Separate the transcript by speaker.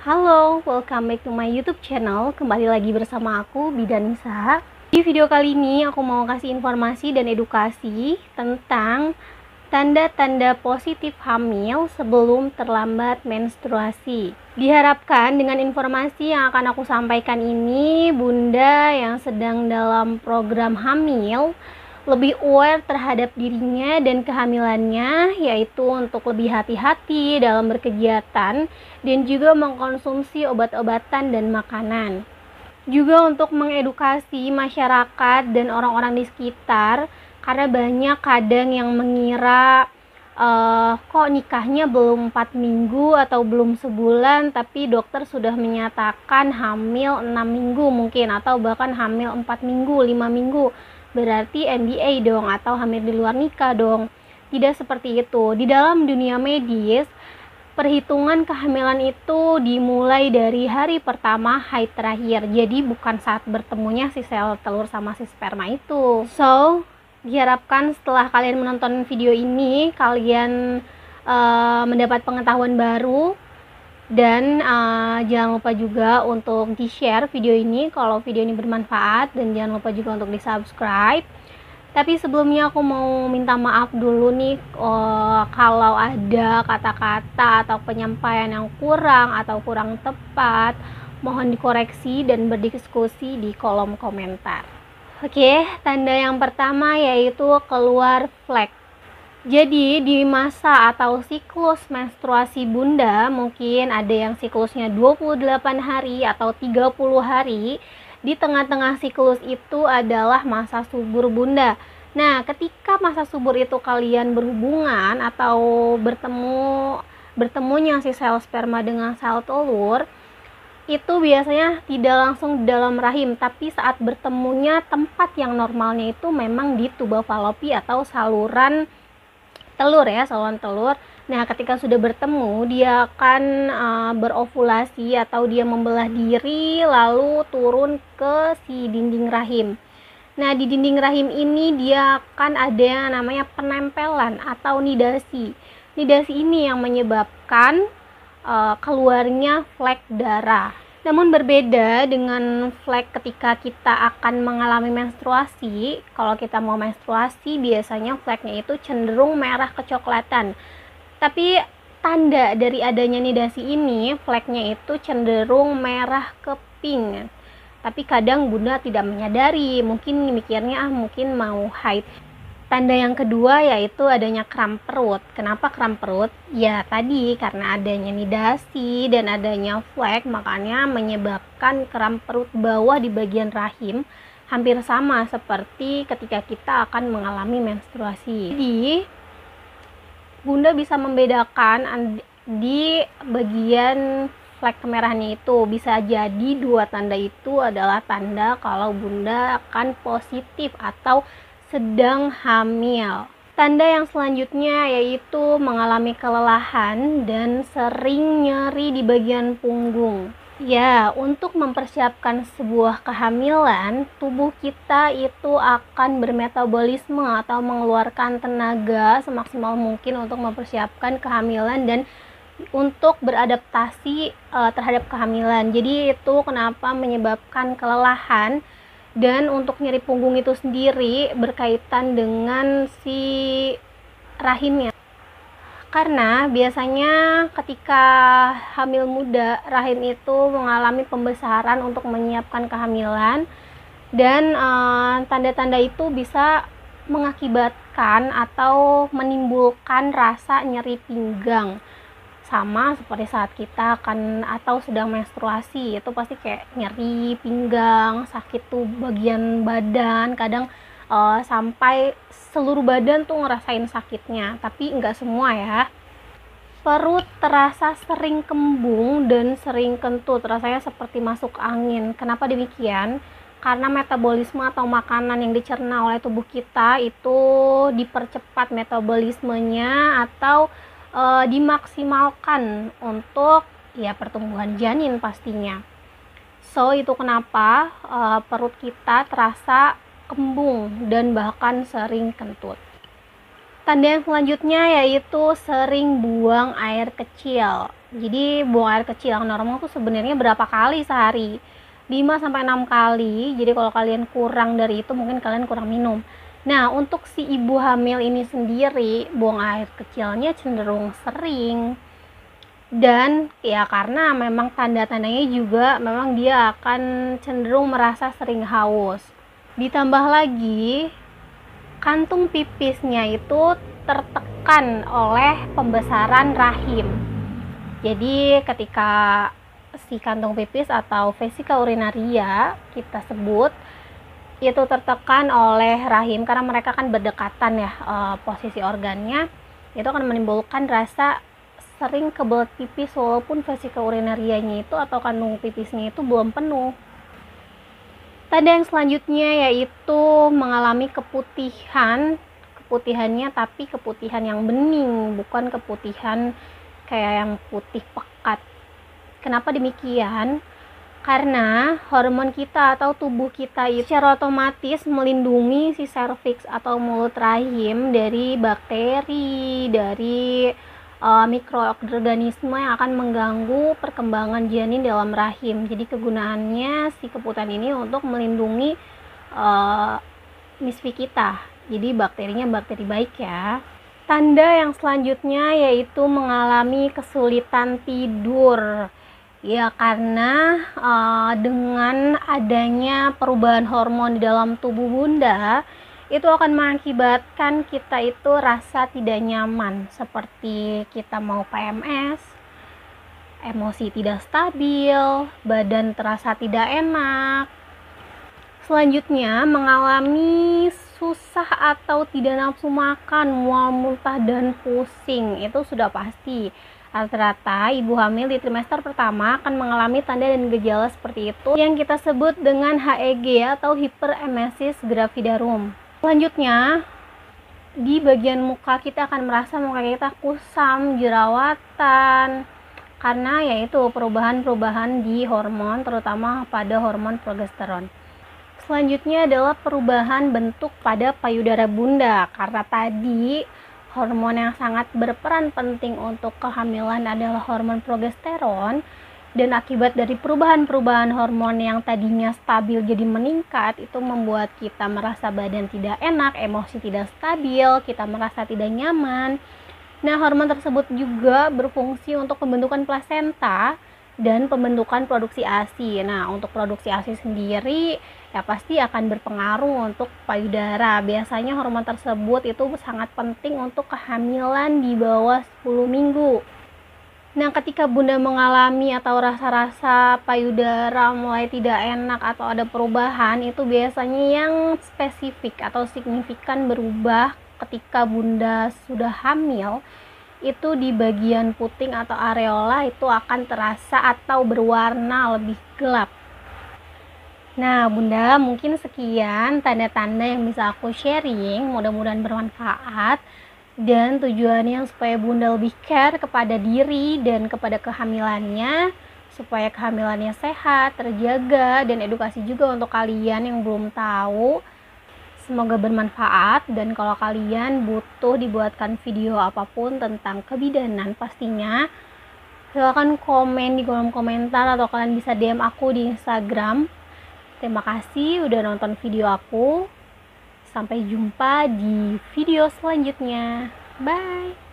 Speaker 1: Halo, welcome back to my YouTube channel. Kembali lagi bersama aku, Bidanisa. Di video kali ini aku mau kasih informasi dan edukasi tentang tanda-tanda positif hamil sebelum terlambat menstruasi. Diharapkan dengan informasi yang akan aku sampaikan ini, Bunda yang sedang dalam program hamil lebih aware terhadap dirinya dan kehamilannya, yaitu untuk lebih hati-hati dalam berkegiatan dan juga mengkonsumsi obat-obatan dan makanan. Juga untuk mengedukasi masyarakat dan orang-orang di sekitar, karena banyak kadang yang mengira kok nikahnya belum 4 minggu atau belum sebulan tapi dokter sudah menyatakan hamil 6 minggu mungkin, atau bahkan hamil 4 minggu, 5 minggu, berarti MBA dong atau hamil di luar nikah dong. Tidak seperti itu. Di dalam dunia medis, perhitungan kehamilan itu dimulai dari hari pertama haid terakhir. Jadi bukan saat bertemunya si sel telur sama si sperma itu. So, diharapkan setelah kalian menonton video ini, kalian mendapat pengetahuan baru. Dan jangan lupa juga untuk di-share video ini kalau video ini bermanfaat, dan jangan lupa juga untuk di-subscribe. Tapi sebelumnya aku mau minta maaf dulu nih kalau ada kata-kata atau penyampaian yang kurang atau kurang tepat, mohon dikoreksi dan berdiskusi di kolom komentar. Oke, tanda yang pertama yaitu keluar flek. Jadi di masa atau siklus menstruasi Bunda, mungkin ada yang siklusnya 28 hari atau 30 hari. Di tengah-tengah siklus itu adalah masa subur Bunda. Nah, ketika masa subur itu kalian berhubungan atau bertemunya si sel sperma dengan sel telur, itu biasanya tidak langsung di dalam rahim, tapi saat bertemunya tempat yang normalnya itu memang di tuba falopi atau saluran telur ya, saluran telur. Nah, ketika sudah bertemu, dia akan berovulasi atau dia membelah diri lalu turun ke si dinding rahim. Nah, di dinding rahim ini dia akan ada yang namanya penempelan atau nidasi. Nidasi ini yang menyebabkan keluarnya flek darah. Namun berbeda dengan flek ketika kita akan mengalami menstruasi. Kalau kita mau menstruasi, biasanya fleknya itu cenderung merah kecoklatan. Tapi tanda dari adanya nidasi ini, fleknya itu cenderung merah ke pink. Tapi kadang Bunda tidak menyadari, mungkin mikirnya mungkin mau haid. Tanda yang kedua yaitu adanya kram perut. Kenapa kram perut? Ya tadi karena adanya nidasi dan adanya flek, makanya menyebabkan kram perut bawah di bagian rahim, hampir sama seperti ketika kita akan mengalami menstruasi. Jadi Bunda bisa membedakan di bagian flek kemerahannya itu. Bisa jadi dua tanda itu adalah tanda kalau Bunda akan positif atau sedang hamil. Tanda yang selanjutnya yaitu mengalami kelelahan dan sering nyeri di bagian punggung. Ya, untuk mempersiapkan sebuah kehamilan, tubuh kita itu akan bermetabolisme atau mengeluarkan tenaga semaksimal mungkin untuk mempersiapkan kehamilan dan untuk beradaptasi terhadap kehamilan. Jadi itu kenapa menyebabkan kelelahan. Dan untuk nyeri punggung itu sendiri berkaitan dengan si rahimnya. Karena biasanya ketika hamil muda, rahim itu mengalami pembesaran untuk menyiapkan kehamilan. Dan tanda-tanda itu bisa mengakibatkan atau menimbulkan rasa nyeri pinggang. Sama seperti saat kita akan atau sedang menstruasi, itu pasti kayak nyeri pinggang, sakit tuh bagian badan, kadang sampai seluruh badan tuh ngerasain sakitnya, tapi enggak semua ya. Perut terasa sering kembung dan sering kentut, rasanya seperti masuk angin. Kenapa demikian? Karena metabolisme atau makanan yang dicerna oleh tubuh kita itu dipercepat metabolismenya atau dimaksimalkan untuk ya pertumbuhan janin pastinya. So itu kenapa perut kita terasa kembung dan bahkan sering kentut. Tanda yang selanjutnya yaitu sering buang air kecil. Jadi buang air kecil yang normal tuh sebenarnya berapa kali sehari? 5-6 kali. Jadi kalau kalian kurang dari itu mungkin kalian kurang minum. Nah, untuk si ibu hamil ini sendiri buang air kecilnya cenderung sering. Dan ya karena memang tanda-tandanya juga memang dia akan cenderung merasa sering haus. Ditambah lagi kantung pipisnya itu tertekan oleh pembesaran rahim. Jadi ketika si kantung pipis atau vesika urinaria kita sebut itu tertekan oleh rahim karena mereka kan berdekatan ya, posisi organnya, itu akan menimbulkan rasa sering kebelet pipis walaupun vesika urinarianya itu atau kandung pipisnya itu belum penuh. Tanda yang selanjutnya yaitu mengalami keputihannya tapi keputihan yang bening, bukan keputihan kayak yang putih pekat. Kenapa demikian? Karena hormon kita atau tubuh kita itu secara otomatis melindungi si serviks atau mulut rahim dari bakteri, dari mikroorganisme yang akan mengganggu perkembangan janin dalam rahim. Jadi kegunaannya si keputihan ini untuk melindungi misfi kita. Jadi bakterinya bakteri baik ya. Tanda yang selanjutnya yaitu mengalami kesulitan tidur. Ya karena dengan adanya perubahan hormon di dalam tubuh bunda itu akan mengakibatkan kita itu rasa tidak nyaman, seperti kita mau PMS, emosi tidak stabil, badan terasa tidak enak. Selanjutnya mengalami susah atau tidak nafsu makan, mual, muntah, dan pusing. Itu sudah pasti. Rata-rata ibu hamil di trimester pertama akan mengalami tanda dan gejala seperti itu yang kita sebut dengan HEG atau hiperemesis gravidarum. Selanjutnya, di bagian muka kita akan merasa muka kita kusam, jerawatan, karena yaitu perubahan-perubahan di hormon, terutama pada hormon progesteron. Selanjutnya adalah perubahan bentuk pada payudara bunda, karena tadi hormon yang sangat berperan penting untuk kehamilan adalah hormon progesteron, dan akibat dari perubahan-perubahan hormon yang tadinya stabil jadi meningkat, itu membuat kita merasa badan tidak enak, emosi tidak stabil, kita merasa tidak nyaman. Nah, hormon tersebut juga berfungsi untuk pembentukan plasenta dan pembentukan produksi ASI. Nah, untuk produksi ASI sendiri ya pasti akan berpengaruh untuk payudara. Biasanya hormon tersebut itu sangat penting untuk kehamilan di bawah 10 minggu. Nah, ketika bunda mengalami atau rasa-rasa payudara mulai tidak enak atau ada perubahan, itu biasanya yang spesifik atau signifikan berubah ketika bunda sudah hamil. Itu di bagian puting atau areola itu akan terasa atau berwarna lebih gelap. Nah, bunda, mungkin sekian tanda-tanda yang bisa aku sharing, mudah-mudahan bermanfaat, dan tujuannya supaya bunda lebih care kepada diri dan kepada kehamilannya, supaya kehamilannya sehat, terjaga, dan edukasi juga untuk kalian yang belum tahu. Semoga bermanfaat, dan kalau kalian butuh dibuatkan video apapun tentang kebidanan pastinya silahkan komen di kolom komentar atau kalian bisa DM aku di Instagram. Terima kasih udah nonton video aku. Sampai jumpa di video selanjutnya. Bye.